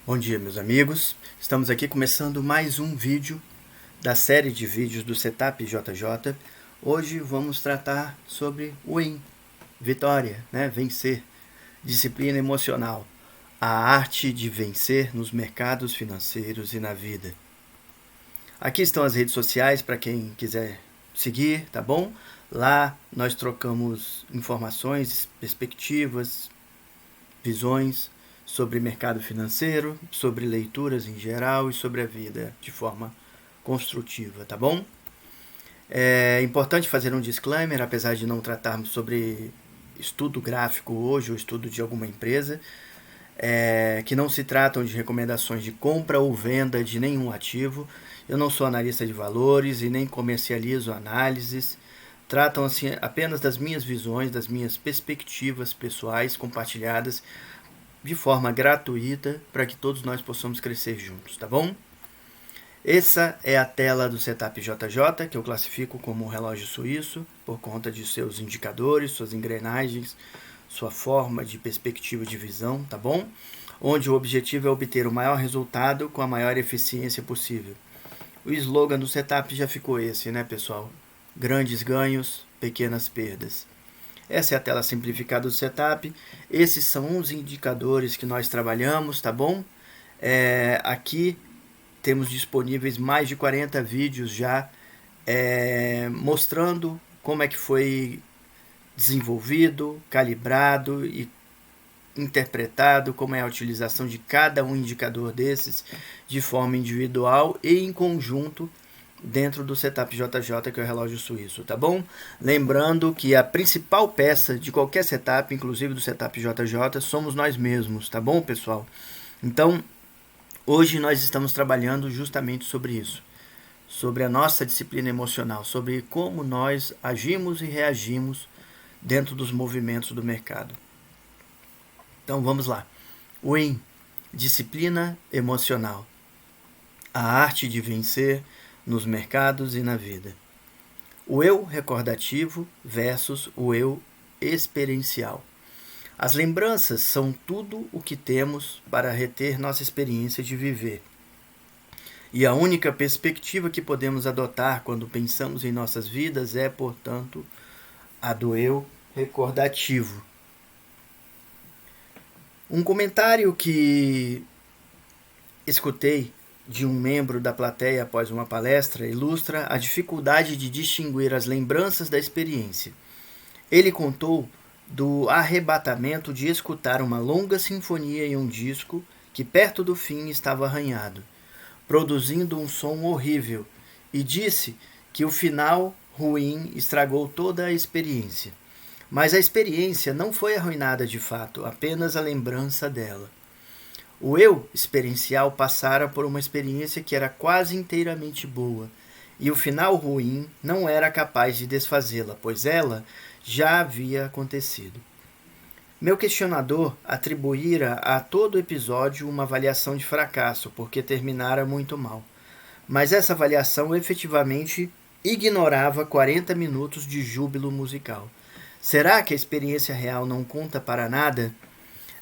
Bom dia, meus amigos. Estamos aqui começando mais um vídeo da série de vídeos do Setup JJ. Hoje vamos tratar sobre win, vitória, vencer, disciplina emocional, a arte de vencer nos mercados financeiros e na vida. Aqui estão as redes sociais para quem quiser seguir, tá bom? Lá nós trocamos informações, perspectivas, visões sobre mercado financeiro, sobre leituras em geral e sobre a vida de forma construtiva, tá bom? É importante fazer um disclaimer, apesar de não tratarmos sobre estudo gráfico hoje ou estudo de alguma empresa, que não se tratam de recomendações de compra ou venda de nenhum ativo. Eu não sou analista de valores e nem comercializo análises. Tratam assim apenas das minhas visões, das minhas perspectivas pessoais compartilhadas de forma gratuita para que todos nós possamos crescer juntos, tá bom? Essa é a tela do Setup JJ, que eu classifico como um relógio suíço, por conta de seus indicadores, suas engrenagens, sua forma de perspectiva de visão, tá bom? Onde o objetivo é obter o maior resultado com a maior eficiência possível. O slogan do Setup já ficou esse, né, pessoal? Grandes ganhos, pequenas perdas. Essa é a tela simplificada do Setup. Esses são os indicadores que nós trabalhamos, tá bom? Aqui temos disponíveis mais de 40 vídeos já mostrando como é que foi desenvolvido, calibrado e interpretado, como é a utilização de cada um indicador desses de forma individual e em conjunto dentro do Setup JJ, que é o relógio suíço, tá bom? Lembrando que a principal peça de qualquer setup, inclusive do Setup JJ, somos nós mesmos, tá bom, pessoal? Então, hoje nós estamos trabalhando justamente sobre isso, sobre a nossa disciplina emocional, sobre como nós agimos e reagimos dentro dos movimentos do mercado. Então, vamos lá. Win, disciplina emocional, a arte de vencer nos mercados e na vida. O eu recordativo versus o eu experiencial. As lembranças são tudo o que temos para reter nossa experiência de viver. E a única perspectiva que podemos adotar quando pensamos em nossas vidas é, portanto, a do eu recordativo. Um comentário que escutei de um membro da plateia após uma palestra ilustra a dificuldade de distinguir as lembranças da experiência. Ele contou do arrebatamento de escutar uma longa sinfonia em um disco que perto do fim estava arranhado, produzindo um som horrível, e disse que o final ruim estragou toda a experiência. Mas a experiência não foi arruinada de fato, apenas a lembrança dela. O eu experiencial passara por uma experiência que era quase inteiramente boa, e o final ruim não era capaz de desfazê-la, pois ela já havia acontecido. Meu questionador atribuíra a todo o episódio uma avaliação de fracasso, porque terminara muito mal. Mas essa avaliação efetivamente ignorava 40 minutos de júbilo musical. Será que a experiência real não conta para nada?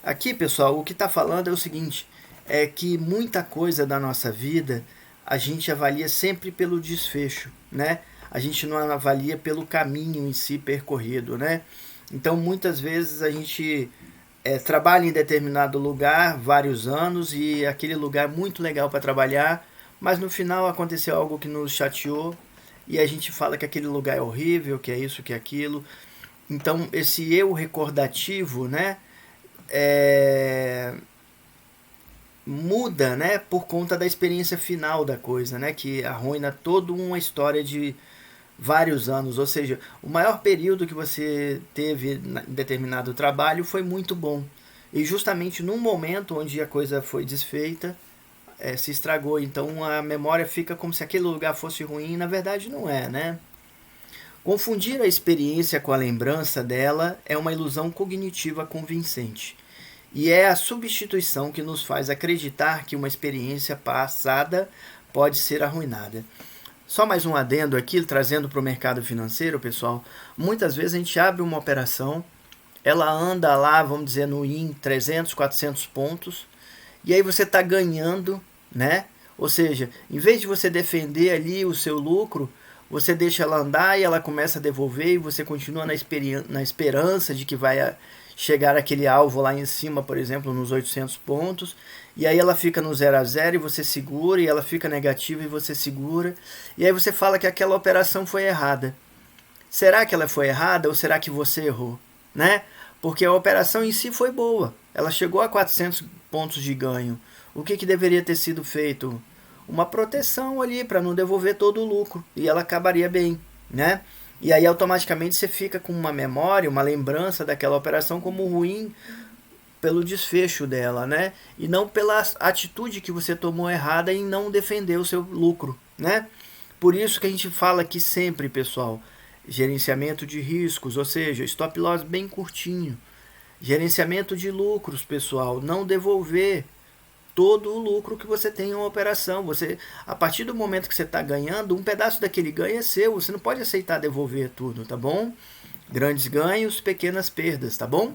Aqui, pessoal, o que está falando é o seguinte, é que muita coisa da nossa vida a gente avalia sempre pelo desfecho, né? A gente não avalia pelo caminho em si percorrido, né? Então, muitas vezes a gente trabalha em determinado lugar vários anos e aquele lugar é muito legal para trabalhar, mas no final aconteceu algo que nos chateou e a gente fala que aquele lugar é horrível, que é isso, que é aquilo. Então, esse eu recordativo, né? Muda, né, por conta da experiência final da coisa, né, que arruina toda uma história de vários anos, ou seja, o maior período que você teve em determinado trabalho foi muito bom, e justamente num momento onde a coisa foi desfeita, se estragou, então a memória fica como se aquele lugar fosse ruim, e na verdade não é, né? Confundir a experiência com a lembrança dela é uma ilusão cognitiva convincente. E é a substituição que nos faz acreditar que uma experiência passada pode ser arruinada. Só mais um adendo aqui, trazendo para o mercado financeiro, pessoal. Muitas vezes a gente abre uma operação, ela anda lá, vamos dizer, no IN 300, 400 pontos, e aí você está ganhando, né? Ou seja, em vez de você defender ali o seu lucro, você deixa ela andar e ela começa a devolver e você continua na esperança de que vai chegar aquele alvo lá em cima, por exemplo, nos 800 pontos, e aí ela fica no 0 a 0 e você segura, e ela fica negativa e você segura, e aí você fala que aquela operação foi errada. Será que ela foi errada ou será que você errou? Né? Porque a operação em si foi boa, ela chegou a 400 pontos de ganho. O que deveria ter sido feito? Uma proteção ali para não devolver todo o lucro e ela acabaria bem, né? E aí automaticamente você fica com uma memória, uma lembrança daquela operação como ruim pelo desfecho dela, né? E não pela atitude que você tomou errada em não defender o seu lucro, né? Por isso que a gente fala aqui sempre, pessoal, gerenciamento de riscos, ou seja, stop loss bem curtinho, gerenciamento de lucros, pessoal, não devolver todo o lucro que você tem em uma operação. Você, a partir do momento que você está ganhando, um pedaço daquele ganho é seu. Você não pode aceitar devolver tudo, tá bom? Grandes ganhos, pequenas perdas, tá bom?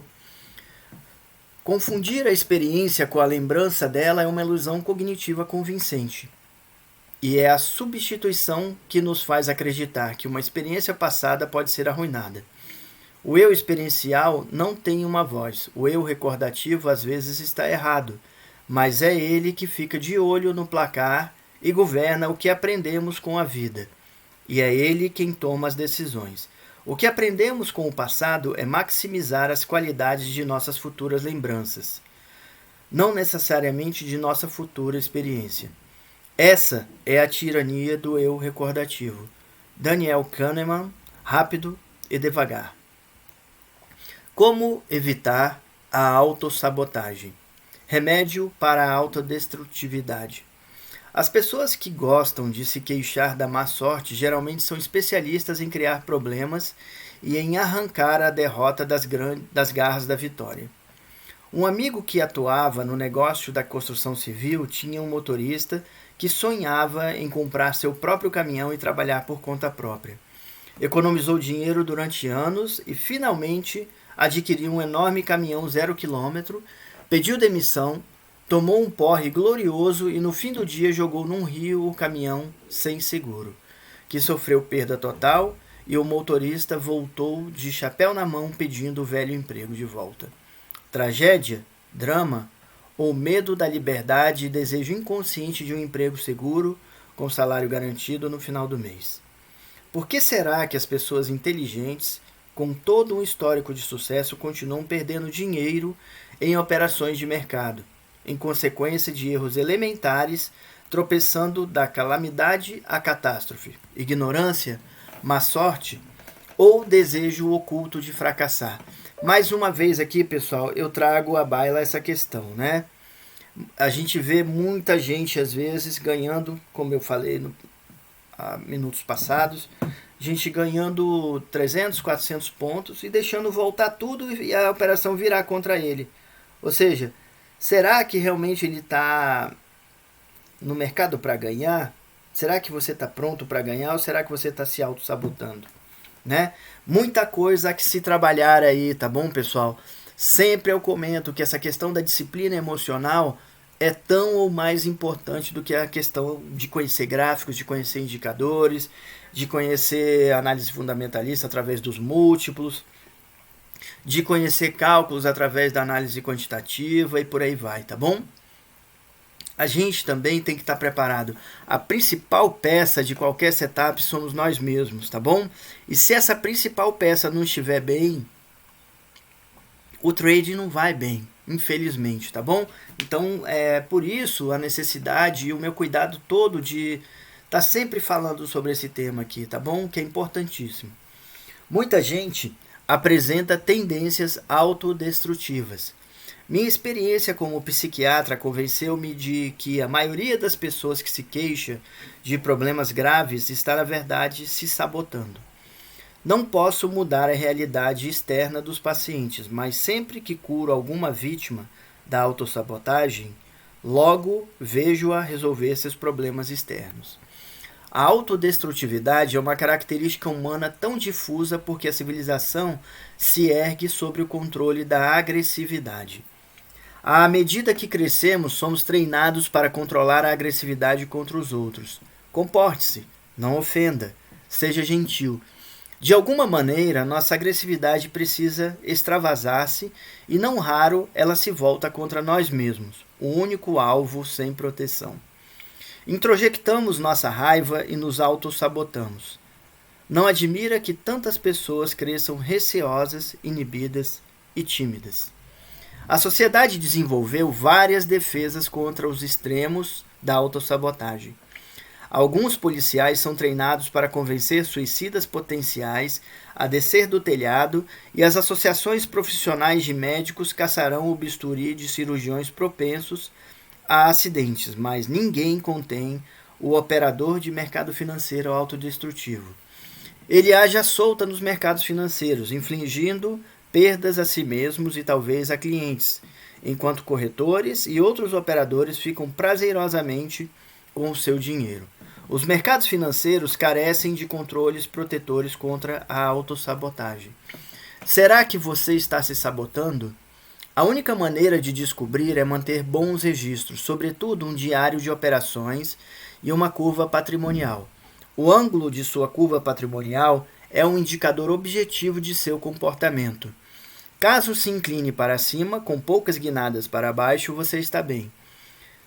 Confundir a experiência com a lembrança dela é uma ilusão cognitiva convincente. E é a substituição que nos faz acreditar que uma experiência passada pode ser arruinada. O eu experiencial não tem uma voz. O eu recordativo às vezes está errado, mas é ele que fica de olho no placar e governa o que aprendemos com a vida. E é ele quem toma as decisões. O que aprendemos com o passado é maximizar as qualidades de nossas futuras lembranças, não necessariamente de nossa futura experiência. Essa é a tirania do eu recordativo. Daniel Kahneman, Rápido e Devagar. Como evitar a autossabotagem? Remédio para a autodestrutividade. As pessoas que gostam de se queixar da má sorte geralmente são especialistas em criar problemas e em arrancar a derrota das garras da vitória. Um amigo que atuava no negócio da construção civil tinha um motorista que sonhava em comprar seu próprio caminhão e trabalhar por conta própria. Economizou dinheiro durante anos e finalmente adquiriu um enorme caminhão 0 km, pediu demissão, tomou um porre glorioso e no fim do dia jogou num rio o caminhão sem seguro, que sofreu perda total e o motorista voltou de chapéu na mão pedindo o velho emprego de volta. Tragédia, drama ou medo da liberdade e desejo inconsciente de um emprego seguro com salário garantido no final do mês. Por que será que as pessoas inteligentes, com todo um histórico de sucesso, continuam perdendo dinheiro em operações de mercado, em consequência de erros elementares, tropeçando da calamidade à catástrofe? Ignorância, má sorte ou desejo oculto de fracassar? Mais uma vez aqui, pessoal, eu trago à baila essa questão, né? A gente vê muita gente, às vezes, ganhando, como eu falei há minutos passados, gente ganhando 300, 400 pontos e deixando voltar tudo e a operação virar contra ele. Ou seja, será que realmente ele está no mercado para ganhar? Será que você está pronto para ganhar ou será que você está se auto-sabotando? Né? Muita coisa a que se trabalhar aí, tá bom, pessoal? Sempre eu comento que essa questão da disciplina emocional é tão ou mais importante do que a questão de conhecer gráficos, de conhecer indicadores, de conhecer análise fundamentalista através dos múltiplos, de conhecer cálculos através da análise quantitativa e por aí vai, tá bom? A gente também tem que estar preparado. A principal peça de qualquer setup somos nós mesmos, tá bom? E se essa principal peça não estiver bem, o trade não vai bem, infelizmente, tá bom? Então, por isso a necessidade e o meu cuidado todo de estar sempre falando sobre esse tema aqui, tá bom? Que é importantíssimo. Muita gente apresenta tendências autodestrutivas. Minha experiência como psiquiatra convenceu-me de que a maioria das pessoas que se queixa de problemas graves está, na verdade, se sabotando. Não posso mudar a realidade externa dos pacientes, mas sempre que curo alguma vítima da autossabotagem, logo vejo-a resolver seus problemas externos. A autodestrutividade é uma característica humana tão difusa porque a civilização se ergue sobre o controle da agressividade. À medida que crescemos, somos treinados para controlar a agressividade contra os outros. Comporte-se, não ofenda, seja gentil. De alguma maneira, nossa agressividade precisa extravasar-se e, não raro, ela se volta contra nós mesmos, o único alvo sem proteção. Introjectamos nossa raiva e nos autossabotamos. Não admira que tantas pessoas cresçam receosas, inibidas e tímidas. A sociedade desenvolveu várias defesas contra os extremos da autossabotagem. Alguns policiais são treinados para convencer suicidas potenciais a descer do telhado e as associações profissionais de médicos caçarão o bisturi de cirurgiões propensos a acidentes, mas ninguém contém o operador de mercado financeiro autodestrutivo. Ele age à solta nos mercados financeiros, infligindo perdas a si mesmos e talvez a clientes, enquanto corretores e outros operadores ficam prazerosamente com o seu dinheiro. Os mercados financeiros carecem de controles protetores contra a autossabotagem. Será que você está se sabotando? A única maneira de descobrir é manter bons registros, sobretudo um diário de operações e uma curva patrimonial. O ângulo de sua curva patrimonial é um indicador objetivo de seu comportamento. Caso se incline para cima, com poucas guinadas para baixo, você está bem.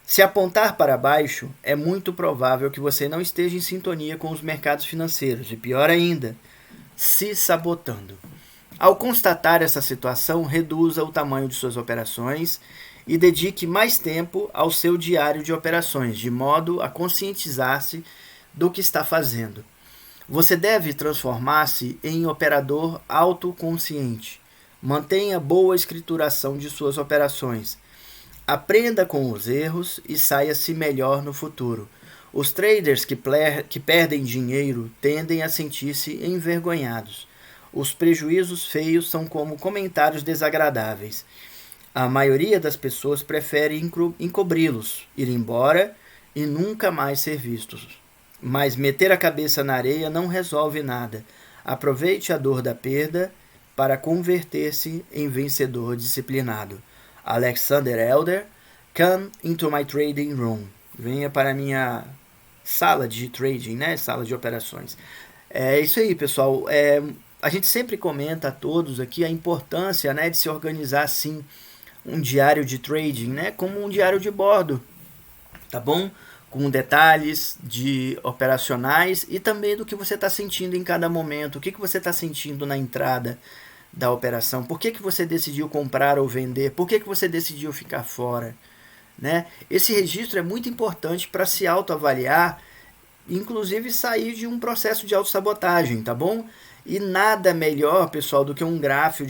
Se apontar para baixo, é muito provável que você não esteja em sintonia com os mercados financeiros e, pior ainda, se sabotando. Ao constatar essa situação, reduza o tamanho de suas operações e dedique mais tempo ao seu diário de operações, de modo a conscientizar-se do que está fazendo. Você deve transformar-se em operador autoconsciente. Mantenha boa escrituração de suas operações. Aprenda com os erros e saia-se melhor no futuro. Os traders que perdem dinheiro tendem a sentir-se envergonhados. Os prejuízos feios são como comentários desagradáveis. A maioria das pessoas prefere encobri-los, ir embora e nunca mais ser vistos. Mas meter a cabeça na areia não resolve nada. Aproveite a dor da perda para converter-se em vencedor disciplinado. Alexander Elder, come into my trading room. Venha para a minha sala de trading, né? Sala de operações. É isso aí, pessoal. A gente sempre comenta a todos aqui a importância, né, de se organizar assim um diário de trading, né, como um diário de bordo, tá bom? Com detalhes de operacionais e também do que você está sentindo em cada momento, o que você está sentindo na entrada da operação, por que você decidiu comprar ou vender, por que você decidiu ficar fora, né? Esse registro é muito importante para se autoavaliar, inclusive sair de um processo de autossabotagem, tá bom? E nada melhor, pessoal, do que um gráfico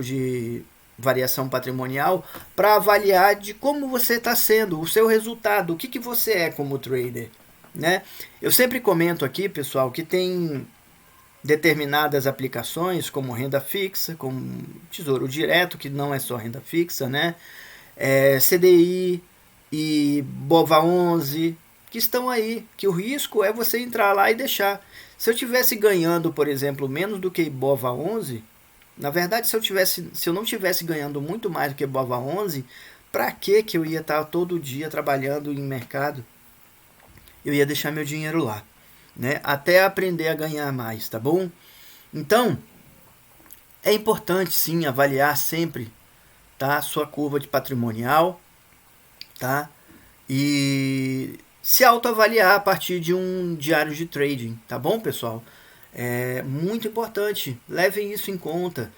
de variação patrimonial para avaliar de como você está sendo, o seu resultado, o que você é como trader, né? Eu sempre comento aqui, pessoal, que tem determinadas aplicações como renda fixa, como tesouro direto, que não é só renda fixa, né? CDI e BOVA11, que estão aí, que o risco é você entrar lá e deixar. Se eu tivesse ganhando, por exemplo, menos do que BOVA11, na verdade, se eu não tivesse ganhando muito mais do que BOVA11, para que eu ia estar todo dia trabalhando em mercado? Eu ia deixar meu dinheiro lá, né? Até aprender a ganhar mais, tá bom? Então, é importante sim avaliar sempre, tá, a sua curva de patrimonial, tá? E se autoavaliar a partir de um diário de trading, tá bom, pessoal? É muito importante, levem isso em conta.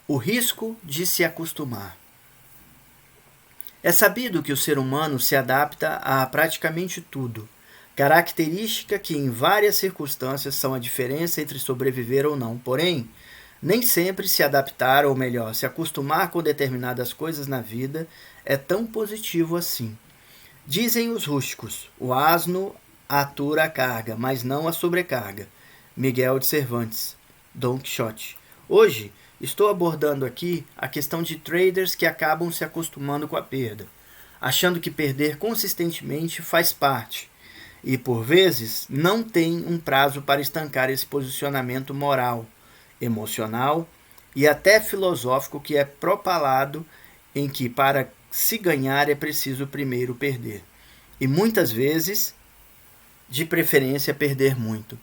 O risco de se acostumar. É sabido que o ser humano se adapta a praticamente tudo, característica que em várias circunstâncias são a diferença entre sobreviver ou não. Porém, nem sempre se adaptar, ou melhor, se acostumar com determinadas coisas na vida é tão positivo assim. Dizem os rústicos, o asno atura a carga, mas não a sobrecarga. Miguel de Cervantes, Don Quixote. Hoje, estou abordando aqui a questão de traders que acabam se acostumando com a perda, achando que perder consistentemente faz parte, e por vezes não tem um prazo para estancar esse posicionamento moral, emocional e até filosófico que é propalado em que para se ganhar é preciso primeiro perder. E muitas vezes, de preferência, perder muito.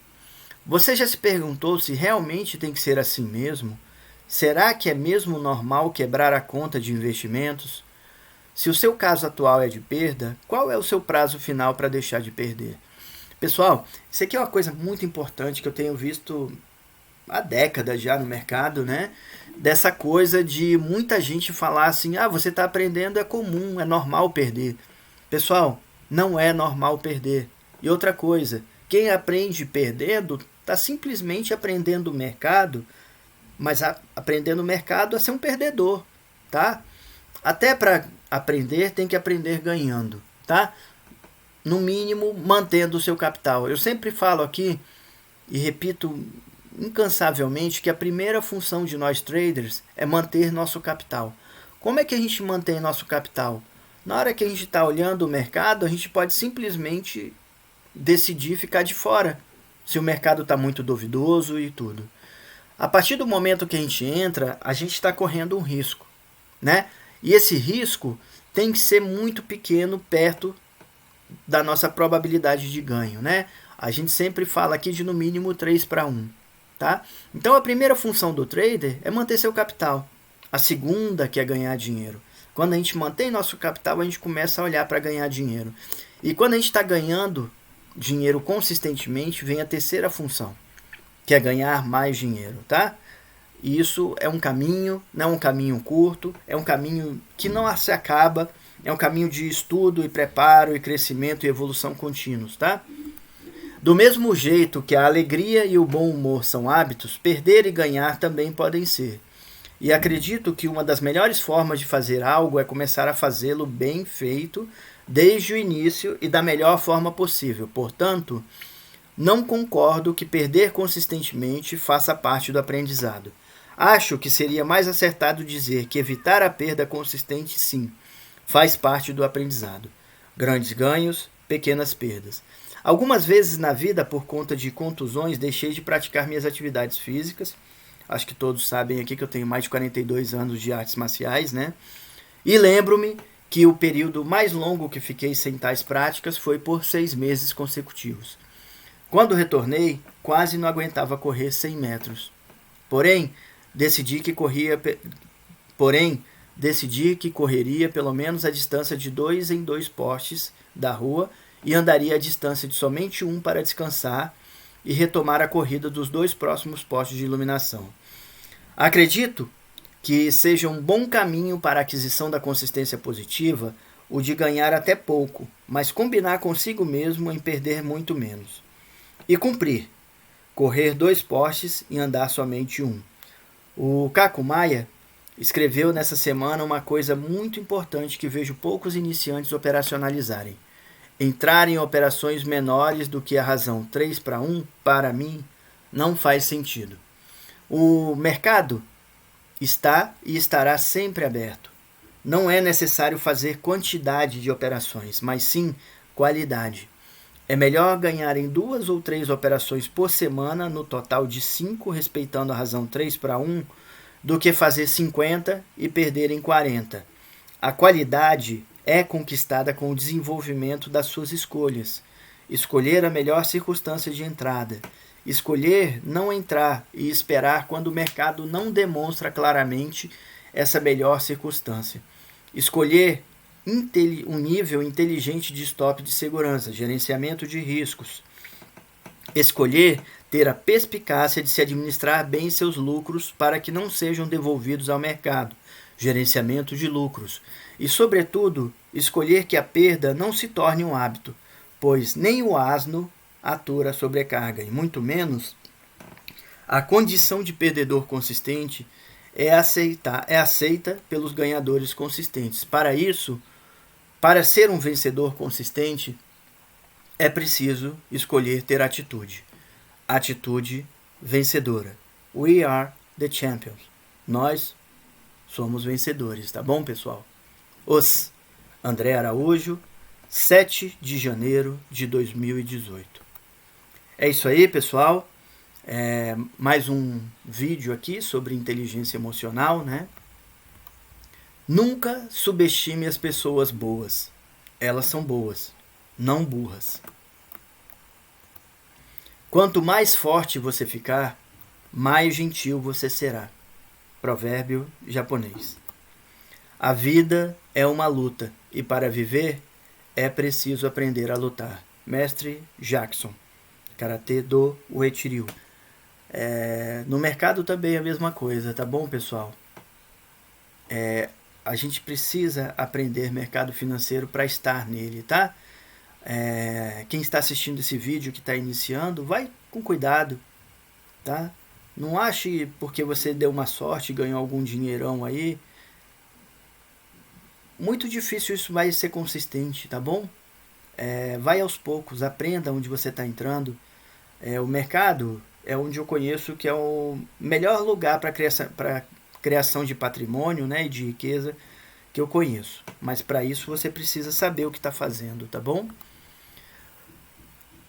Você já se perguntou se realmente tem que ser assim mesmo? Será que é mesmo normal quebrar a conta de investimentos? Se o seu caso atual é de perda, qual é o seu prazo final para deixar de perder? Pessoal, isso aqui é uma coisa muito importante que eu tenho visto há décadas já no mercado, né? Dessa coisa de muita gente falar assim, você está aprendendo, é comum, é normal perder. Pessoal, não é normal perder. E outra coisa, quem aprende perdendo está simplesmente aprendendo o mercado, mas aprendendo o mercado a ser um perdedor, tá? Até para aprender, tem que aprender ganhando, tá? No mínimo, mantendo o seu capital. Eu sempre falo aqui, e repito incansavelmente, que a primeira função de nós traders é manter nosso capital. Como é que a gente mantém nosso capital? Na hora que a gente está olhando o mercado, a gente pode simplesmente decidir ficar de fora, se o mercado está muito duvidoso e tudo. A partir do momento que a gente entra, a gente está correndo um risco, né? E esse risco tem que ser muito pequeno perto da nossa probabilidade de ganho, né? A gente sempre fala aqui de no mínimo 3:1, tá? Então a primeira função do trader é manter seu capital. A segunda que é ganhar dinheiro. Quando a gente mantém nosso capital, a gente começa a olhar para ganhar dinheiro. E quando a gente está ganhando dinheiro consistentemente, vem a terceira função, que é ganhar mais dinheiro, tá? E isso é um caminho, não é um caminho curto, é um caminho que não se acaba, é um caminho de estudo e preparo e crescimento e evolução contínuos, tá? Do mesmo jeito que a alegria e o bom humor são hábitos, perder e ganhar também podem ser. E acredito que uma das melhores formas de fazer algo é começar a fazê-lo bem feito desde o início e da melhor forma possível. Portanto, não concordo que perder consistentemente faça parte do aprendizado. Acho que seria mais acertado dizer que evitar a perda consistente, sim, faz parte do aprendizado. Grandes ganhos, pequenas perdas. Algumas vezes na vida, por conta de contusões, deixei de praticar minhas atividades físicas. Acho que todos sabem aqui que eu tenho mais de 42 anos de artes marciais, né? E lembro-me que o período mais longo que fiquei sem tais práticas foi por 6 meses consecutivos. Quando retornei, quase não aguentava correr 100 metros. Porém, decidi que correria pelo menos a distância de 2 em 2 postes da rua e andaria a distância de somente um para descansar e retomar a corrida dos 2 próximos postes de iluminação. Acredito que seja um bom caminho para a aquisição da consistência positiva o de ganhar até pouco, mas combinar consigo mesmo em perder muito menos. E cumprir, correr 2 postes e andar somente um. O Caco Maia escreveu nessa semana uma coisa muito importante que vejo poucos iniciantes operacionalizarem. Entrar em operações menores do que a razão 3:1, para mim, não faz sentido. O mercado está e estará sempre aberto. Não é necessário fazer quantidade de operações, mas sim qualidade. É melhor ganhar em 2 ou 3 operações por semana, no total de 5, respeitando a razão 3:1, do que fazer 50 e perder em 40. A qualidade é conquistada com o desenvolvimento das suas escolhas. Escolher a melhor circunstância de entrada. Escolher não entrar e esperar quando o mercado não demonstra claramente essa melhor circunstância. Escolher um nível inteligente de stop de segurança, gerenciamento de riscos. Escolher ter a perspicácia de se administrar bem seus lucros para que não sejam devolvidos ao mercado, gerenciamento de lucros. E, sobretudo, escolher que a perda não se torne um hábito, pois nem o asno atura a sobrecarga, e muito menos a condição de perdedor consistente é aceita pelos ganhadores consistentes. Para isso, para ser um vencedor consistente, é preciso escolher ter atitude. Atitude vencedora. We are the champions. Nós somos vencedores, tá bom, pessoal? André Araújo, 7 de janeiro de 2018. É isso aí, pessoal. Mais um vídeo aqui sobre inteligência emocional, né? Nunca subestime as pessoas boas. Elas são boas, não burras. Quanto mais forte você ficar, mais gentil você será. Provérbio japonês. A vida é uma luta e para viver é preciso aprender a lutar. Mestre Jackson, Karatê do Uechi-ryu. No mercado também é a mesma coisa, tá bom, pessoal? A gente precisa aprender mercado financeiro para estar nele, tá? Quem está assistindo esse vídeo que está iniciando, vai com cuidado, tá? Não ache porque você deu uma sorte e ganhou algum dinheirão aí. Muito difícil isso vai ser consistente, tá bom? Vai aos poucos, aprenda onde você está entrando. O mercado é onde eu conheço que é o melhor lugar para criação de patrimônio, né, e de riqueza que eu conheço. Mas para isso você precisa saber o que está fazendo, tá bom?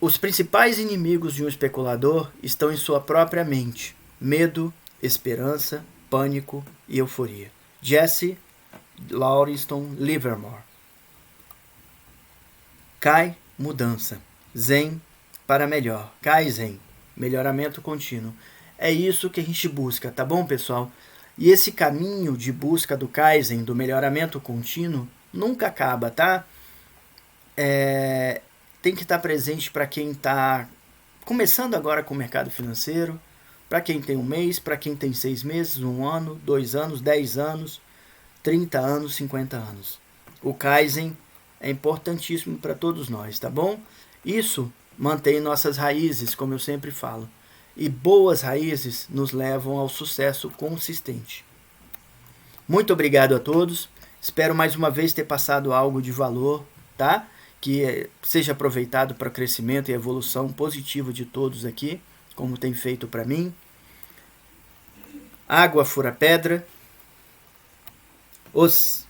Os principais inimigos de um especulador estão em sua própria mente: medo, esperança, pânico e euforia. Jesse Lauriston Livermore. Kai, mudança. Zen, para melhor. Kaizen, melhoramento contínuo. É isso que a gente busca, tá bom, pessoal? E esse caminho de busca do Kaizen, do melhoramento contínuo, nunca acaba, tá? Tem que estar presente para quem está começando agora com o mercado financeiro, para quem tem um mês, para quem tem 6 meses, 1 ano, 2 anos, 10 anos, 30 anos, 50 anos. O Kaizen é importantíssimo para todos nós, tá bom? Isso mantém nossas raízes, como eu sempre falo. E boas raízes nos levam ao sucesso consistente. Muito obrigado a todos. Espero mais uma vez ter passado algo de valor, tá? Que seja aproveitado para o crescimento e evolução positiva de todos aqui, como tem feito para mim. Água fura pedra. Os